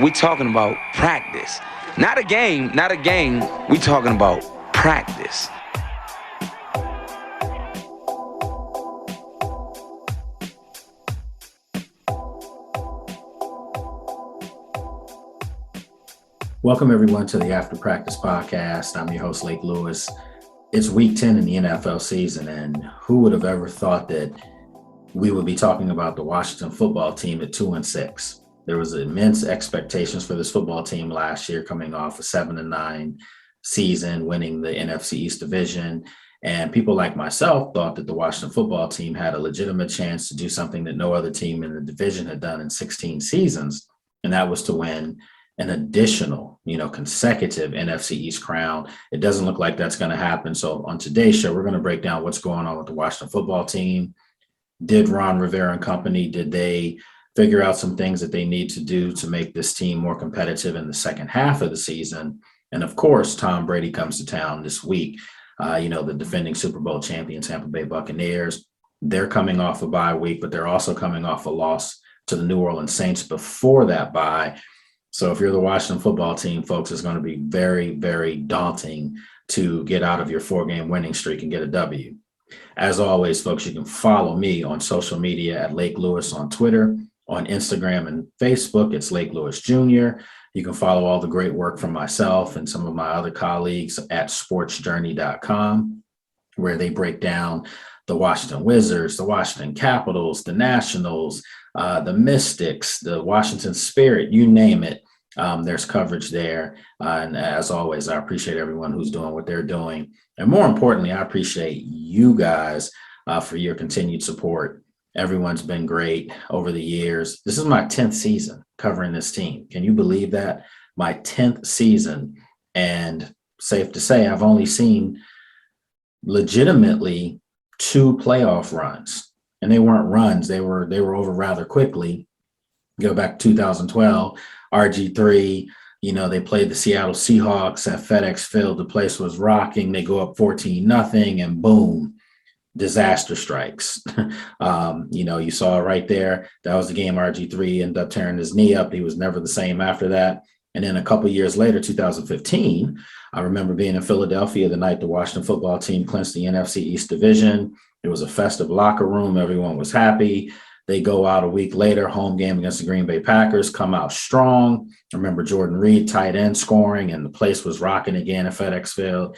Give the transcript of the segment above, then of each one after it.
we talking about practice. Not a game, not a game. We talking about practice. Welcome, everyone, to the After Practice Podcast. I'm your host, Lake Lewis. It's week 10 in the NFL season, and who would have ever thought that we would be talking about the Washington football team at 2-6? There was immense expectations for this football team last year, coming off a 7-9 season, winning the NFC East division. And people like myself thought that the Washington football team had a legitimate chance to do something that no other team in the division had done in 16 seasons, and that was to win an additional, consecutive NFC East crown. It doesn't look like that's going to happen. So on today's show, we're going to break down what's going on with the Washington football team. Did Ron Rivera and company, did they figure out some things that they need to do to make this team more competitive in the second half of the season? And of course, Tom Brady comes to town this week. The defending Super Bowl champion Tampa Bay Buccaneers, they're coming off a bye week, but they're also coming off a loss to the New Orleans Saints before that bye. So if you're the Washington football team, folks, it's going to be very, very daunting to get out of your 4-game winning streak and get a W. As always, folks, you can follow me on social media at Lake Lewis on Twitter, on Instagram and Facebook. It's Lake Lewis Jr. You can follow all the great work from myself and some of my other colleagues at sportsjourney.com, where they break down the Washington Wizards, the Washington Capitals, the Nationals, the Mystics, the Washington Spirit, you name it. There's coverage there. And as always, I appreciate everyone who's doing what they're doing. And more importantly, I appreciate you guys for your continued support. Everyone's been great over the years. This is my 10th season covering this team. Can you believe that? My 10th season. And safe to say, I've only seen legitimately 2 playoff runs. And they weren't runs. They were over rather quickly. Go back to 2012, RG3, they played the Seattle Seahawks at FedEx Field. The place was rocking. They go up 14-0 and boom, disaster strikes. You saw it right there. That was the game RG3 ended up tearing his knee up. He was never the same after that. And then a couple years later, 2015, I remember being in Philadelphia the night the Washington football team clinched the NFC East division. It was a festive locker room. Everyone was happy. They go out a week later, home game against the Green Bay Packers, come out strong. I remember Jordan Reed, tight end, scoring, and the place was rocking again at FedEx Field.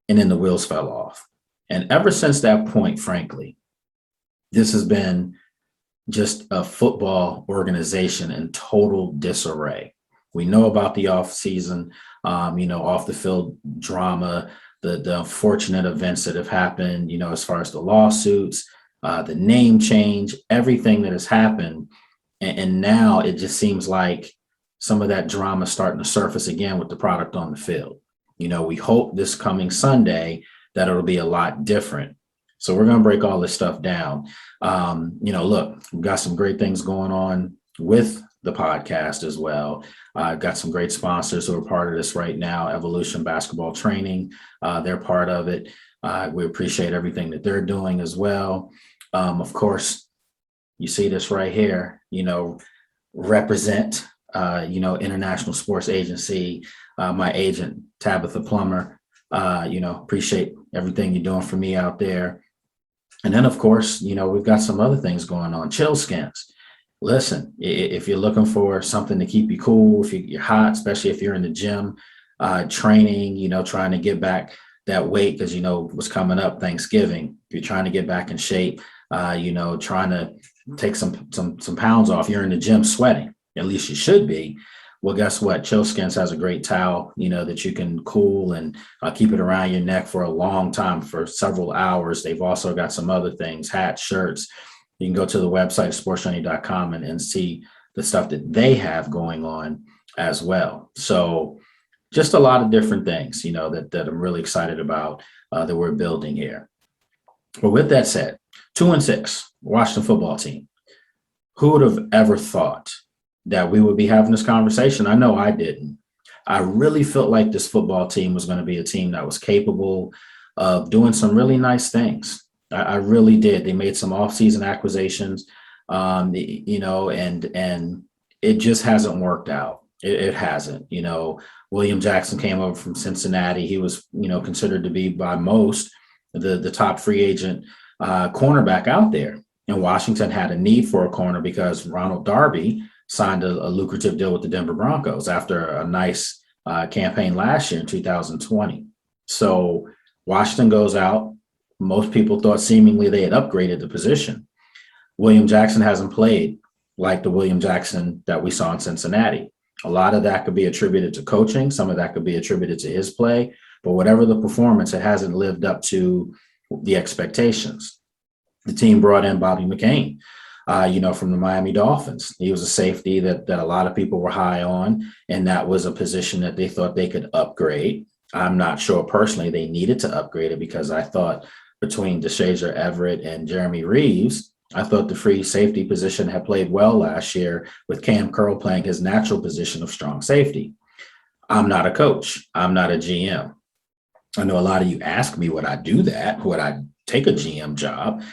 And then the wheels fell off. And ever since that point, frankly, this has been just a football organization in total disarray. We know about the offseason, off the field drama, the unfortunate events that have happened, as far as the lawsuits, the name change, everything that has happened. And now it just seems like some of that drama is starting to surface again with the product on the field. We hope this coming Sunday that it'll be a lot different. So we're going to break all this stuff down. Look, we've got some great things going on with the podcast as well. I've got some great sponsors who are part of this right now. Evolution Basketball Training, they're part of it. We appreciate everything that they're doing as well. Of course, you see this right here, represent, International Sports Agency, my agent, Tabitha Plummer, appreciate everything you're doing for me out there. And then, of course, we've got some other things going on. Chill Skins. Listen, if you're looking for something to keep you cool, if you're hot, especially if you're in the gym, training, trying to get back that weight because, what's coming up, Thanksgiving. If you're trying to get back in shape, trying to take some pounds off, you're in the gym sweating, at least you should be. Well, guess what? Chill Skins has a great towel, that you can cool and keep it around your neck for a long time, for several hours. They've also got some other things, hats, shirts. You can go to the website, sportsjourney.com, and see the stuff that they have going on as well. So just a lot of different things, that I'm really excited about that we're building here. But with that said, 2-6, Washington football team. Who would have ever thought that we would be having this conversation? I know I didn't. I really felt like this football team was going to be a team that was capable of doing some really nice things. I really did. They made some offseason acquisitions, and it just hasn't worked out. It hasn't. William Jackson came over from Cincinnati. He was, considered to be by most the top free agent cornerback out there. And Washington had a need for a corner because Ronald Darby signed a lucrative deal with the Denver Broncos after a nice campaign last year in 2020. So Washington goes out. Most people thought seemingly they had upgraded the position. William Jackson hasn't played like the William Jackson that we saw in Cincinnati. A lot of that could be attributed to coaching. Some of that could be attributed to his play. But whatever the performance, it hasn't lived up to the expectations. The team brought in Bobby McCain, from the Miami Dolphins. He was a safety that a lot of people were high on, and that was a position that they thought they could upgrade. I'm not sure personally they needed to upgrade it because I thought between DeShazier Everett and Jeremy Reeves, I thought the free safety position had played well last year with Cam Curl playing his natural position of strong safety. I'm not a coach. I'm not a GM. I know a lot of you ask me, would I do that? Would I take a GM job?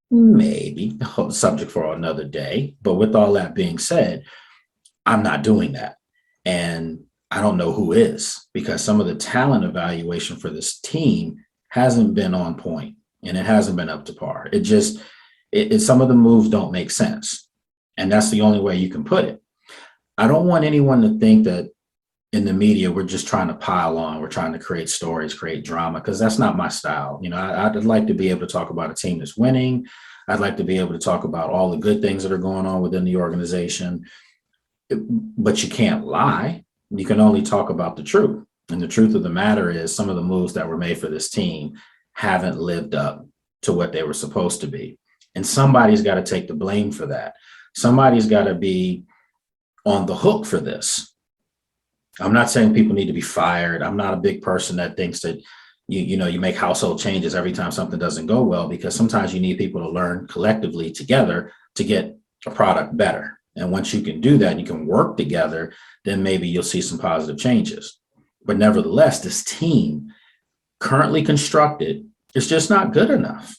Maybe, subject for another day. But with all that being said, I'm not doing that. And I don't know who is, because some of the talent evaluation for this team hasn't been on point and it hasn't been up to par. Some of the moves don't make sense. And that's the only way you can put it. I don't want anyone to think that in the media, we're just trying to pile on. We're trying to create stories, create drama, because that's not my style. I'd like to be able to talk about a team that's winning. I'd like to be able to talk about all the good things that are going on within the organization. But you can't lie. You can only talk about the truth. And the truth of the matter is some of the moves that were made for this team haven't lived up to what they were supposed to be. And somebody's got to take the blame for that. Somebody's got to be on the hook for this. I'm not saying people need to be fired. I'm not a big person that thinks that you make household changes every time something doesn't go well, because sometimes you need people to learn collectively together to get a product better. And once you can do that and you can work together, then maybe you'll see some positive changes. But nevertheless, this team currently constructed is just not good enough.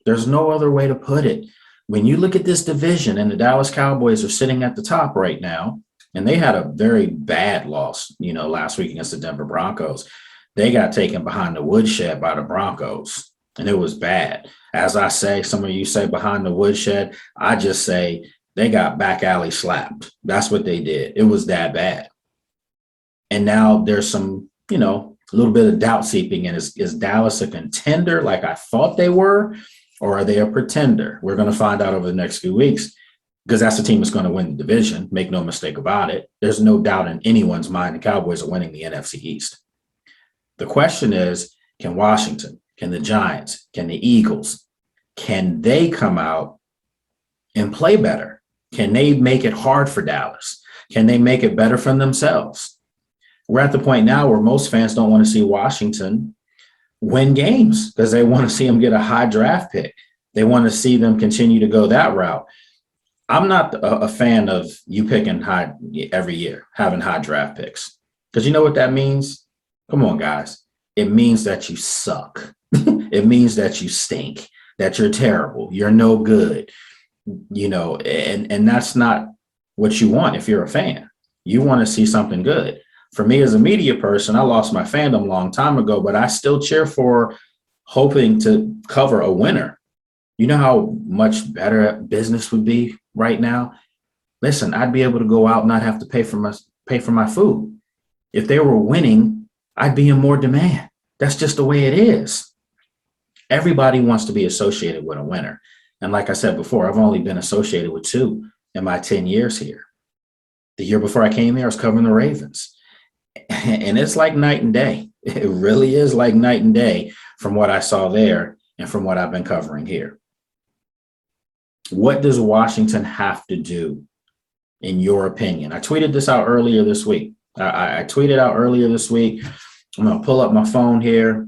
There's no other way to put it. When you look at this division, and the Dallas Cowboys are sitting at the top right now, and they had a very bad loss, last week against the Denver Broncos. They got taken behind the woodshed by the Broncos, and it was bad. As I say, some of you say behind the woodshed. I just say they got back alley slapped. That's what they did. It was that bad. And now there's some, a little bit of doubt seeping in. Is Dallas a contender like I thought they were, or are they a pretender? We're going to find out over the next few weeks, because that's the team that's going to win the division. Make no mistake about it. There's no doubt in anyone's mind the Cowboys are winning the NFC East. The question is, can Washington, can the Giants, can the Eagles, can they come out and play better? Can they make it hard for Dallas? Can they make it better for themselves? We're at the point now where most fans don't want to see Washington win games because they want to see them get a high draft pick. They want to see them continue to go that route. I'm not a fan of you picking high every year, having high draft picks, because you know what that means? Come on, guys. It means that you suck. It means that you stink, that you're terrible, you're no good, and that's not what you want if you're a fan. You want to see something good. For me as a media person, I lost my fandom a long time ago, but I still cheer for hoping to cover a winner. You know how much better business would be right now? Listen, I'd be able to go out and not have to pay for my food. If they were winning, I'd be in more demand. That's just the way it is. Everybody wants to be associated with a winner. And like I said before, I've only been associated with two in my 10 years here. The year before I came here, I was covering the Ravens. And it's like night and day. It really is like night and day from what I saw there and from what I've been covering here. What does Washington have to do, in your opinion? I tweeted this out earlier this week. I tweeted out earlier this week. I'm going to pull up my phone here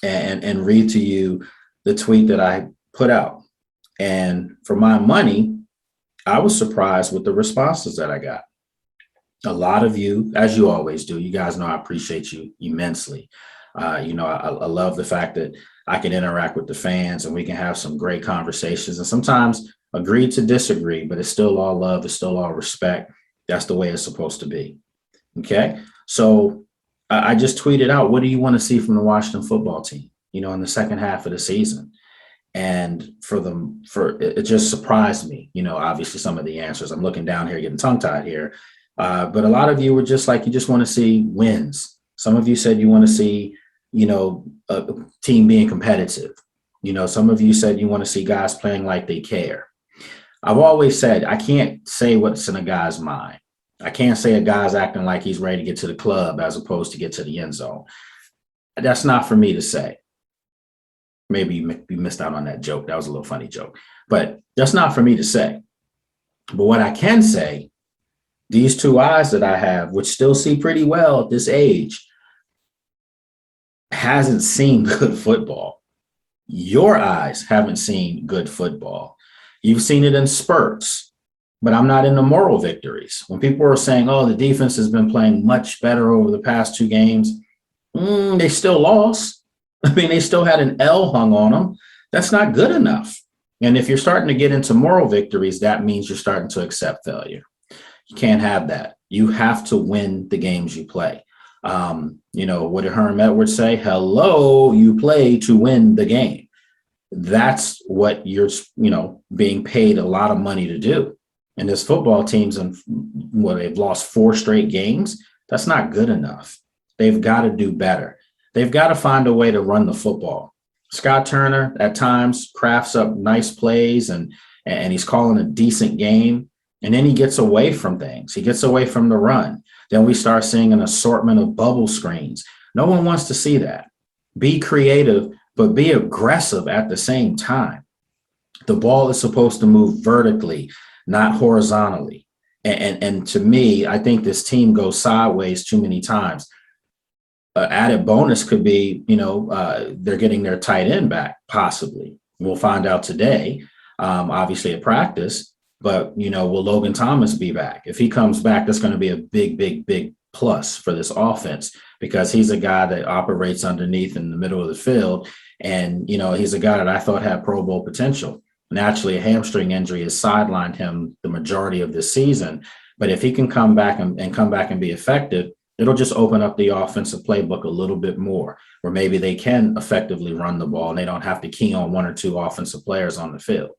and read to you the tweet that I put out. And for my money, I was surprised with the responses that I got. A lot of you, as you always do, you guys know I appreciate you immensely. I love the fact that I can interact with the fans and we can have some great conversations, and sometimes agree to disagree, but it's still all love. It's still all respect. That's the way it's supposed to be. Okay. So I just tweeted out, what do you want to see from the Washington football team, in the second half of the season? And it just surprised me, obviously some of the answers. I'm looking down here, getting tongue tied here. But a lot of you were just like, you just want to see wins. Some of you said you want to see, a team being competitive. Some of you said you want to see guys playing like they care. I've always said, I can't say what's in a guy's mind. I can't say a guy's acting like he's ready to get to the club as opposed to get to the end zone. That's not for me to say. Maybe you missed out on that joke. That was a little funny joke, but that's not for me to say. But what I can say, these two eyes that I have, which still see pretty well at this age, hasn't seen good football. Your eyes haven't seen good football. You've seen it in spurts, but I'm not in the moral victories. When people are saying, oh, the defense has been playing much better over the past 2 games, they still lost. I mean, they still had an L hung on them. That's not good enough. And if you're starting to get into moral victories, that means you're starting to accept failure. You can't have that. You have to win the games you play. What did Herm Edwards say? Hello, you play to win the game. That's what you're, being paid a lot of money to do. And this football team's they've lost 4 straight games. That's not good enough. They've got to do better. They've got to find a way to run the football. Scott Turner at times crafts up nice plays and he's calling a decent game. And then he gets away from things. He gets away from the run. Then we start seeing an assortment of bubble screens. No one wants to see that. Be creative, but be aggressive at the same time. The ball is supposed to move vertically, not horizontally. And to me, I think this team goes sideways too many times. Added bonus could be, they're getting their tight end back, possibly. We'll find out today, obviously at practice. But, will Logan Thomas be back? If he comes back, that's going to be a big, big, big plus for this offense because he's a guy that operates underneath in the middle of the field. And, he's a guy that I thought had Pro Bowl potential. Naturally, a hamstring injury has sidelined him the majority of this season. But if he can come back and come back and be effective, it'll just open up the offensive playbook a little bit more, where maybe they can effectively run the ball and they don't have to key on 1 or 2 offensive players on the field.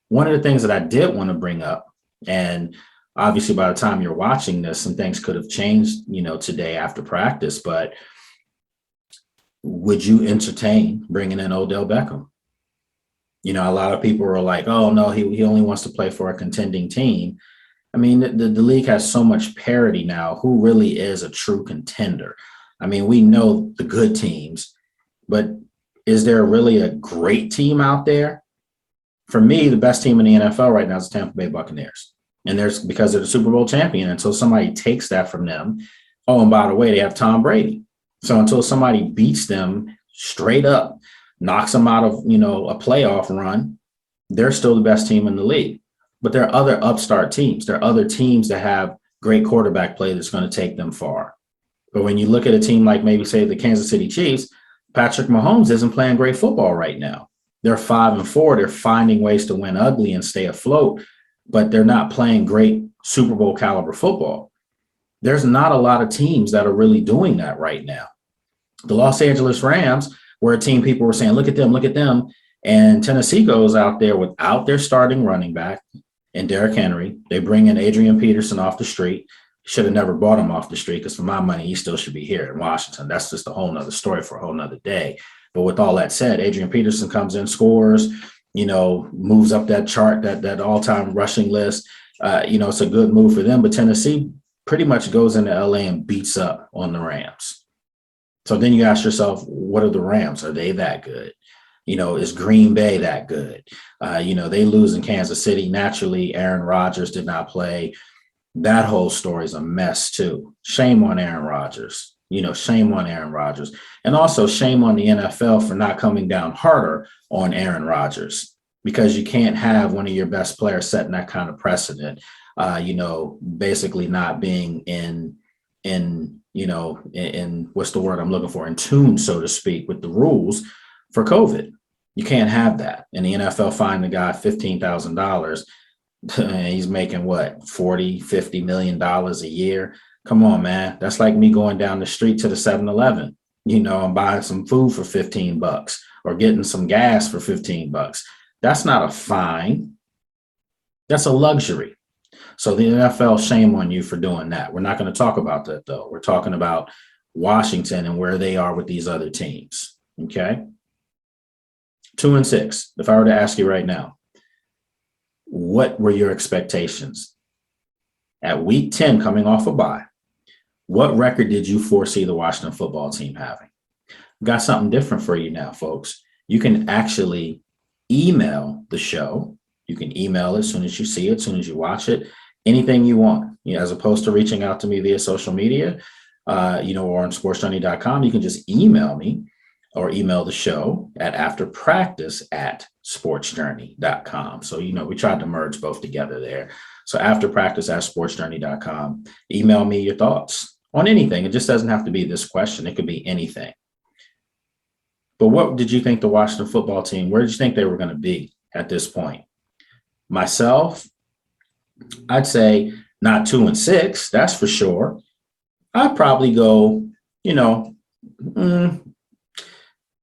One of the things that I did want to bring up, and obviously by the time you're watching this, some things could have changed, today after practice, but would you entertain bringing in Odell Beckham? A lot of people are like, oh, no, he only wants to play for a contending team. I mean, the league has so much parity now. Who really is a true contender? I mean, we know the good teams, but is there really a great team out there? For me, the best team in the NFL right now is the Tampa Bay Buccaneers. And because they're the Super Bowl champion, until somebody takes that from them. Oh, and by the way, they have Tom Brady. So until somebody beats them straight up, knocks them out of, a playoff run, they're still the best team in the league. But there are other upstart teams. There are other teams that have great quarterback play that's going to take them far. But when you look at a team like maybe, say, the Kansas City Chiefs, Patrick Mahomes isn't playing great football right now. They're 5-4. They're finding ways to win ugly and stay afloat, but they're not playing great Super Bowl caliber football. There's not a lot of teams that are really doing that right now. The Los Angeles Rams were a team people were saying, look at them. And Tennessee goes out there without their starting running back and Derrick Henry. They bring in Adrian Peterson off the street. Should have never bought him off the street because for my money, he still should be here in Washington. That's just a whole nother story for a whole nother day. But with all that said, Adrian Peterson comes in, scores, moves up that chart, that all-time rushing list. It's a good move for them. But Tennessee pretty much goes into LA and beats up on the Rams. So then you ask yourself, what are the Rams? Are they that good? Is Green Bay that good? They lose in Kansas City. Naturally, Aaron Rodgers did not play. That whole story is a mess too. Shame on Aaron Rodgers. Shame on Aaron Rodgers. And also shame on the NFL for not coming down harder on Aaron Rodgers, because you can't have one of your best players setting that kind of precedent, basically not being in what's the word I'm looking for, in tune, so to speak, with the rules for COVID. You can't have that. And the NFL fined the guy $15,000. He's making what, 40, $50 million a year. Come on, man. That's like me going down the street to the 7-Eleven, and buying some food for $15 or getting some gas for $15. That's not a fine. That's a luxury. So the NFL, shame on you for doing that. We're not going to talk about that, though. We're talking about Washington and where they are with these other teams. Okay. 2-6. If I were to ask you right now, what were your expectations at week 10 coming off a bye? What record did you foresee the Washington football team having? Got something different for you now, folks. You can actually email the show. You can email it as soon as you see it, as soon as you watch it, anything you want, as opposed to reaching out to me via social media, or on sportsjourney.com. You can just email me or email the show at afterpractice@sportsjourney.com. So, we tried to merge both together there. So afterpractice@sportsjourney.com. Email me your thoughts on anything. It just doesn't have to be this question. It could be anything. But what did you think the Washington football team, where did you think they were going to be at this point? Myself, I'd say not 2-6, that's for sure. I'd probably go,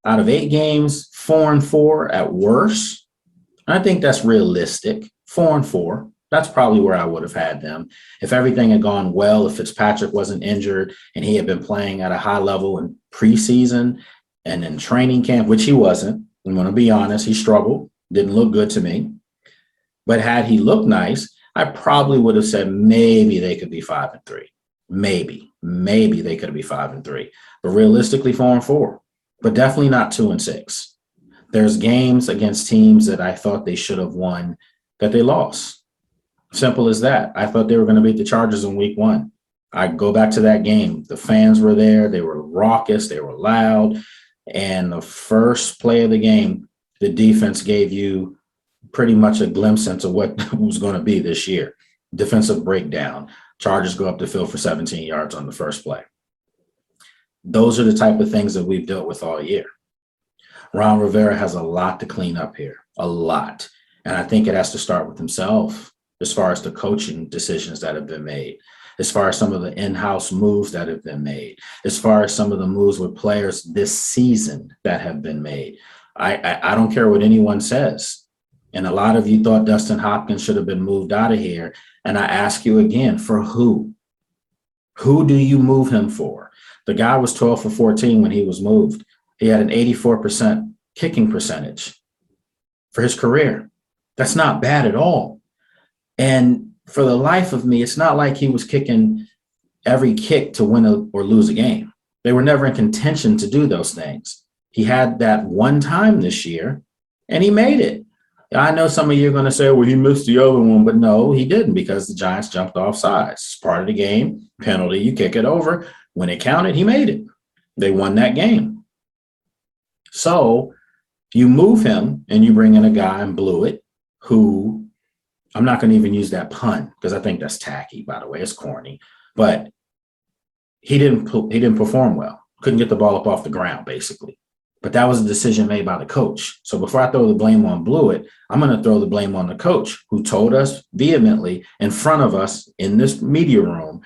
out of 8 games, 4-4 at worst. I think that's realistic. 4-4. That's probably where I would have had them. If everything had gone well, if Fitzpatrick wasn't injured and he had been playing at a high level in preseason and in training camp, which he wasn't. I'm going to be honest, he struggled, didn't look good to me. But had he looked nice, I probably would have said maybe they could be 5-3. Maybe they could be 5-3. But realistically, 4-4. But definitely not 2-6. There's games against teams that I thought they should have won that they lost. Simple as that. I thought they were going to beat the Chargers in week 1. I go back to that game. The fans were there. They were raucous. They were loud. And the first play of the game, the defense gave you pretty much a glimpse into what was going to be this year. Defensive breakdown. Chargers go up the field for 17 yards on the first play. Those are the type of things that we've dealt with all year. Ron Rivera has a lot to clean up here, a lot. And I think it has to start with himself as far as the coaching decisions that have been made, as far as some of the in-house moves that have been made, as far as some of the moves with players this season that have been made. I don't care what anyone says. And a lot of you thought Dustin Hopkins should have been moved out of here. And I ask you again, for who? Who do you move him for? The guy was 12 for 14 when he was moved. He had an 84% kicking percentage for his career. That's not bad at all. And for the life of me, it's not like he was kicking every kick to win or lose a game. They were never in contention to do those things. He had that one time this year, and he made it. I know some of you are going to say, well, he missed the other one, but no, he didn't, because the Giants jumped off sides. It's part of the game. Penalty, you kick it over. When it counted, he made it. They won that game. So you move him and you bring in a guy and blew it, who, I'm not going to even use that pun because I think that's tacky, by the way. It's corny. But he didn't perform well. Couldn't get the ball up off the ground, basically. But that was a decision made by the coach. So before I throw the blame on Blewett, I'm going to throw the blame on the coach, who told us vehemently in front of us in this media room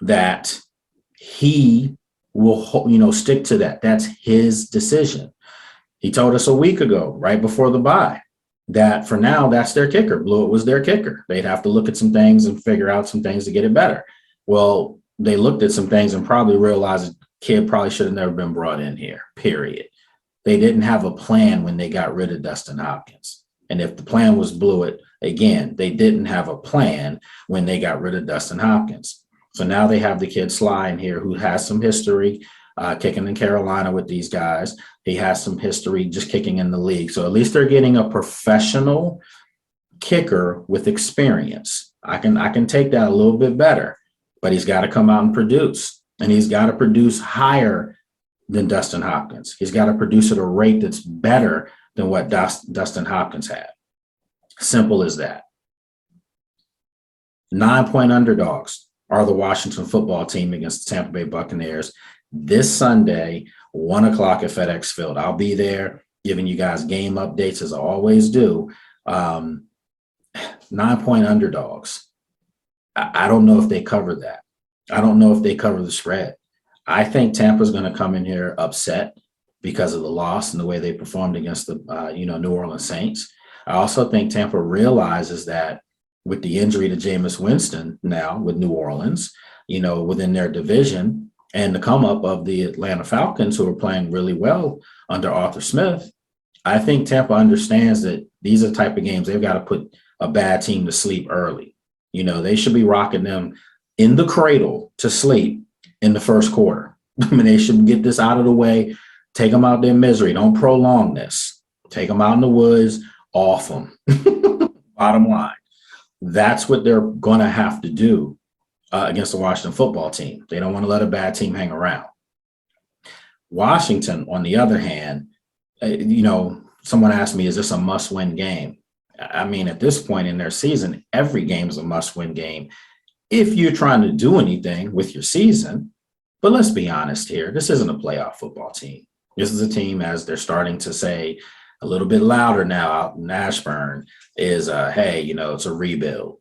that he will, stick to that. That's his decision. He told us a week ago, right before the bye, that for now, that's their kicker. Blewett was their kicker. They'd have to look at some things and figure out some things to get it better. Well, they looked at some things and probably realized the kid probably should have never been brought in here, period. They didn't have a plan when they got rid of Dustin Hopkins. And if the plan was Blewett, again, they didn't have a plan when they got rid of Dustin Hopkins. So now they have the kid Sly in here, who has some history kicking in Carolina with these guys. He has some history just kicking in the league. So at least they're getting a professional kicker with experience. I can take that a little bit better, but he's got to come out and produce. And he's got to produce higher than Dustin Hopkins. He's got to produce at a rate that's better than what Dustin Hopkins had. Simple as that. 9-point underdogs are the Washington football team against the Tampa Bay Buccaneers this Sunday, 1:00 at FedEx Field. I'll be there giving you guys game updates as I always do. 9-point underdogs. I don't know if they cover that. I don't know if they cover the spread. I think Tampa's going to come in here upset because of the loss and the way they performed against the New Orleans Saints. I also think Tampa realizes that with the injury to Jameis Winston now with New Orleans, within their division and the come up of the Atlanta Falcons, who are playing really well under Arthur Smith, I think Tampa understands that these are the type of games they've got to put a bad team to sleep early. They should be rocking them in the cradle to sleep in the first quarter. I mean, they should get this out of the way, take them out their misery. Don't prolong this. Take them out in the woods, off them. Bottom line. That's what they're going to have to do against the Washington football team. They don't want to let a bad team hang around. Washington, on the other hand, someone asked me, is this a must-win game? I mean, at this point in their season, every game is a must-win game if you're trying to do anything with your season. But let's be honest here. This isn't a playoff football team. This is a team, as they're starting to say a little bit louder now out in Ashburn, is, hey, it's a rebuild.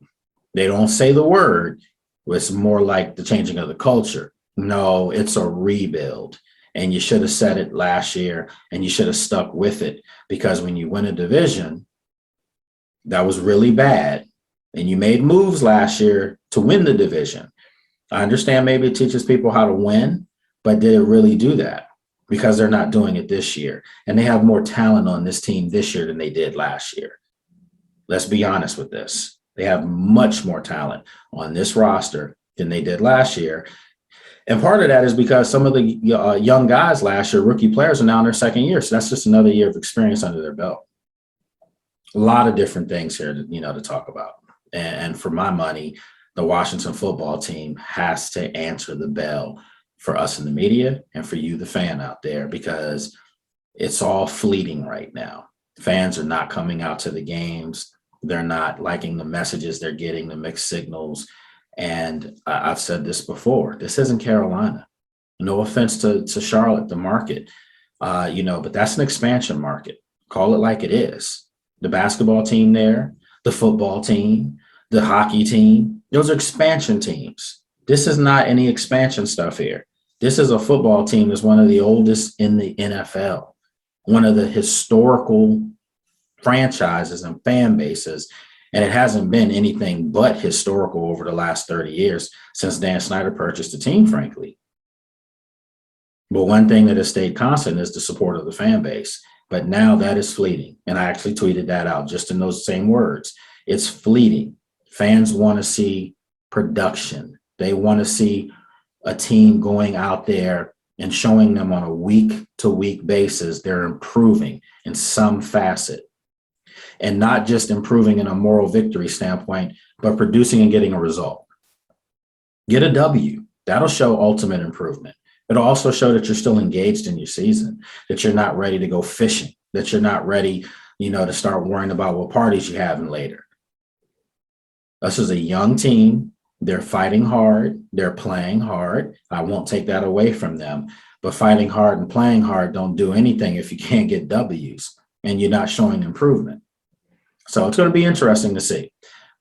They don't say the word. It's more like the changing of the culture. No, it's a rebuild. And you should have said it last year, and you should have stuck with it, because when you win a division that was really bad, and you made moves last year to win the division, I understand maybe it teaches people how to win, but did it really do that? Because they're not doing it this year. And they have more talent on this team this year than they did last year. Let's be honest with this. They have much more talent on this roster than they did last year. And part of that is because some of the young guys last year, rookie players, are now in their second year. So that's just another year of experience under their belt. A lot of different things here to talk about. And for my money, the Washington football team has to answer the bell for us in the media and for you, the fan out there, because it's all fleeting right now. Fans are not coming out to the games. They're not liking the messages they're getting, the mixed signals. And I've said this before, this isn't Carolina. No offense to Charlotte, the market, but that's an expansion market. Call it like it is. The basketball team there, the football team, the hockey team, those are expansion teams. This is not any expansion stuff here. This is a football team that's one of the oldest in the NFL, one of the historical franchises and fan bases. And it hasn't been anything but historical over the last 30 years since Dan Snyder purchased the team, frankly. But one thing that has stayed constant is the support of the fan base. But now that is fleeting. And I actually tweeted that out just in those same words. It's fleeting. Fans want to see production. They want to see a team going out there and showing them on a week-to-week basis they're improving in some facet. And not just improving in a moral victory standpoint, but producing and getting a result. Get a W. That'll show ultimate improvement. It'll also show that you're still engaged in your season, that you're not ready to go fishing, that you're not ready, to start worrying about what parties you're having later. This is a young team. They're fighting hard. They're playing hard. I won't take that away from them. But fighting hard and playing hard don't do anything if you can't get W's and you're not showing improvement. So it's going to be interesting to see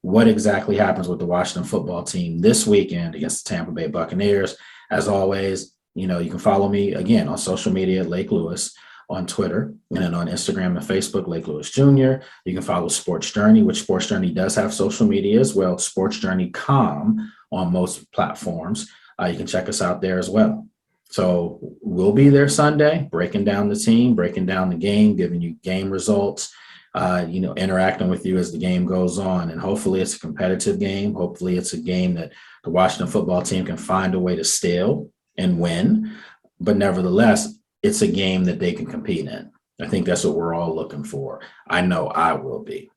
what exactly happens with the Washington football team this weekend against the Tampa Bay Buccaneers. As always, you can follow me again on social media at Lake Lewis, on Twitter, and then on Instagram and Facebook, Lake Lewis Jr. You can follow Sports Journey, which Sports Journey does have social media as well, sportsjourney.com on most platforms. You can check us out there as well. So we'll be there Sunday, breaking down the team, breaking down the game, giving you game results, interacting with you as the game goes on. And hopefully it's a competitive game. Hopefully it's a game that the Washington football team can find a way to steal and win. But nevertheless, it's a game that they can compete in. I think that's what we're all looking for. I know I will be.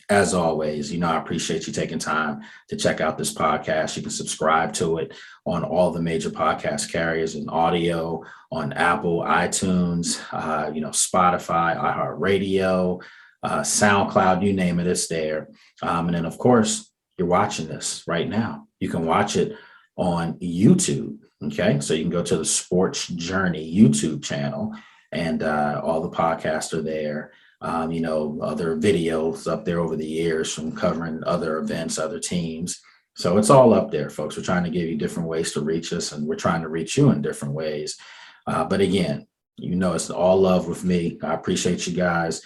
As always, I appreciate you taking time to check out this podcast. You can subscribe to it on all the major podcast carriers in audio, on Apple, iTunes, Spotify, iHeartRadio, SoundCloud, you name it, it's there. And then, of course, you're watching this right now. You can watch it on YouTube. Okay, so you can go to the Sports Journey YouTube channel, and all the podcasts are there. other videos up there over the years from covering other events, other teams. So it's all up there, folks. We're trying to give you different ways to reach us, and we're trying to reach you in different ways. But again, it's all love with me. I appreciate you guys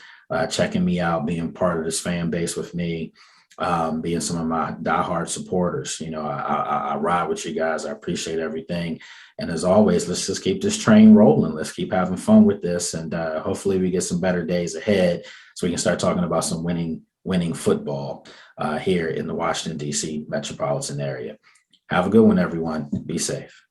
checking me out, being part of this fan base with me, being some of my diehard supporters. I ride with you guys. I appreciate everything. And as always, let's just keep this train rolling. Let's keep having fun with this. And hopefully we get some better days ahead so we can start talking about some winning football here in the Washington, D.C. metropolitan area. Have a good one, everyone. Be safe.